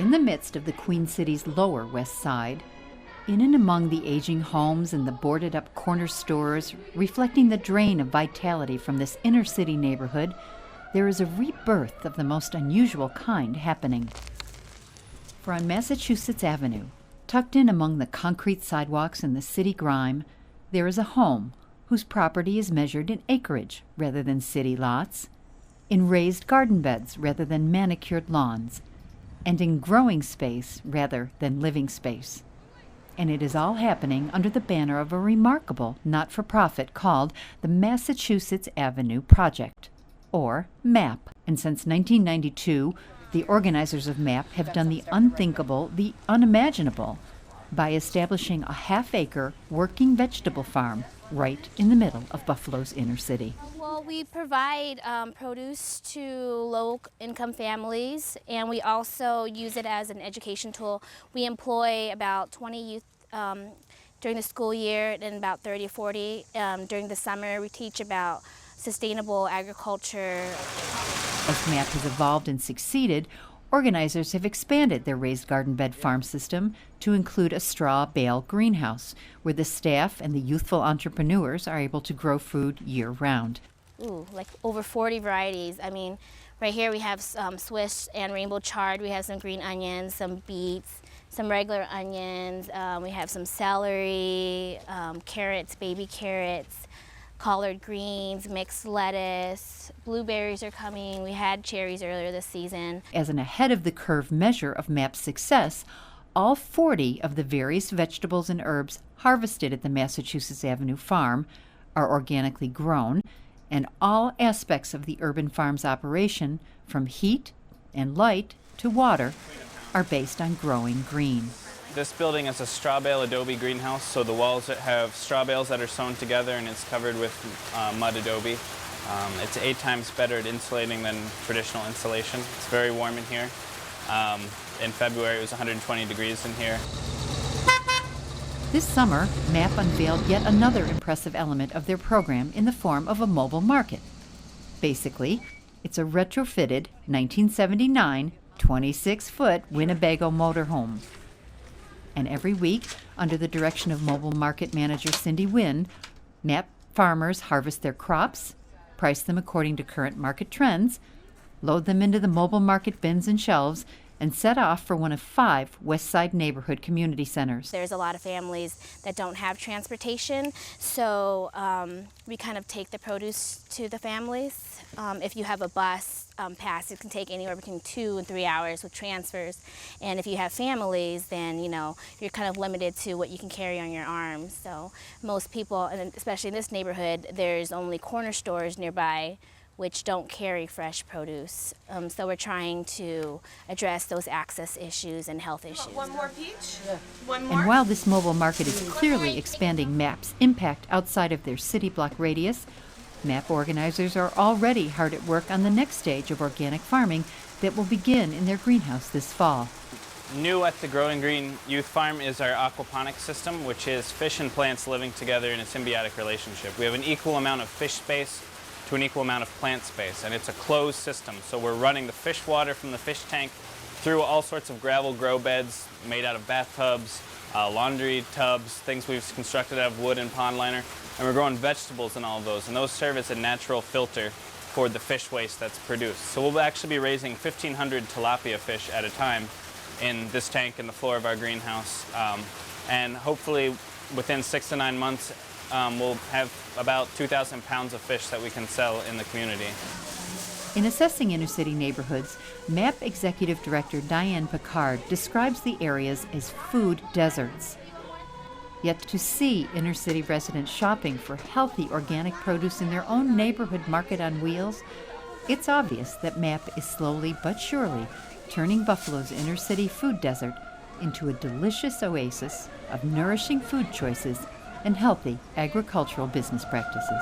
In the midst of the Queen City's lower west side, in and among the aging homes and the boarded-up corner stores reflecting the drain of vitality from this inner-city neighborhood, there is a rebirth of the most unusual kind happening. For on Massachusetts Avenue, tucked in among the concrete sidewalks and the city grime, there is a home whose property is measured in acreage rather than city lots, in raised garden beds rather than manicured lawns, and in growing space rather than living space. And it is all happening under the banner of a remarkable not-for-profit called the Massachusetts Avenue Project, or MAP. And since 1992, the organizers of MAP have done the unthinkable, the unimaginable, by establishing a half-acre working vegetable farm right in the middle of Buffalo's inner city. Well, we provide produce to low-income families, and we also use it as an education tool. We employ about 20 youth during the school year and about 30 or 40 during the summer. We teach about sustainable agriculture. As MAP has evolved and succeeded, organizers have expanded their raised garden bed farm system to include a straw bale greenhouse, where the staff and the youthful entrepreneurs are able to grow food year-round. Ooh, like over 40 varieties. I mean, right here we have Swiss and rainbow chard. We have some green onions, some beets, some regular onions. We have some celery, carrots, baby carrots, collard greens, mixed lettuce, blueberries are coming. We had cherries earlier this season. As an ahead-of-the-curve measure of MAP's success, all 40 of the various vegetables and herbs harvested at the Massachusetts Avenue Farm are organically grown, and all aspects of the urban farm's operation, from heat and light to water, are based on growing green. This building is a straw bale Adobe greenhouse, so the walls have straw bales that are sewn together and it's covered with mud Adobe. It's 8 times better at insulating than traditional insulation. It's very warm in here. In February it was 120 degrees in here. This summer, MAP unveiled yet another impressive element of their program in the form of a mobile market. Basically, it's a retrofitted 1979 26-foot Winnebago motorhome. And every week, under the direction of mobile market manager Cindy Wynn, MAP farmers harvest their crops, price them according to current market trends, load them into the mobile market bins and shelves, and set off for one of 5 West Side neighborhood community centers. There's a lot of families that don't have transportation, so we kind of take the produce to the families. If you have a bus pass, it can take anywhere between 2 and 3 hours with transfers. And if you have families, then you're kind of limited to what you can carry on your arms. So most people, and especially in this neighborhood, there's only corner stores nearby which don't carry fresh produce. So we're trying to address those access issues and health issues. One more peach? Yeah. One more? And while this mobile market is clearly expanding MAP's impact outside of their city block radius, MAP organizers are already hard at work on the next stage of organic farming that will begin in their greenhouse this fall. New at the Growing Green Youth Farm is our Aquaponic System, which is fish and plants living together in a symbiotic relationship. We have an equal amount of fish space to an equal amount of plant space, and it's a closed system. So we're running the fish water from the fish tank through all sorts of gravel grow beds made out of bathtubs, laundry tubs, things we've constructed out of wood and pond liner, and we're growing vegetables in all of those, and those serve as a natural filter for the fish waste that's produced. So we'll actually be raising 1,500 tilapia fish at a time in this tank in the floor of our greenhouse, and hopefully within 6 to 9 months we'll have about 2,000 pounds of fish that we can sell in the community. In assessing inner-city neighborhoods, MAP Executive Director Diane Picard describes the areas as food deserts. Yet to see inner-city residents shopping for healthy organic produce in their own neighborhood market on wheels, it's obvious that MAP is slowly but surely turning Buffalo's inner-city food desert into a delicious oasis of nourishing food choices and healthy agricultural business practices.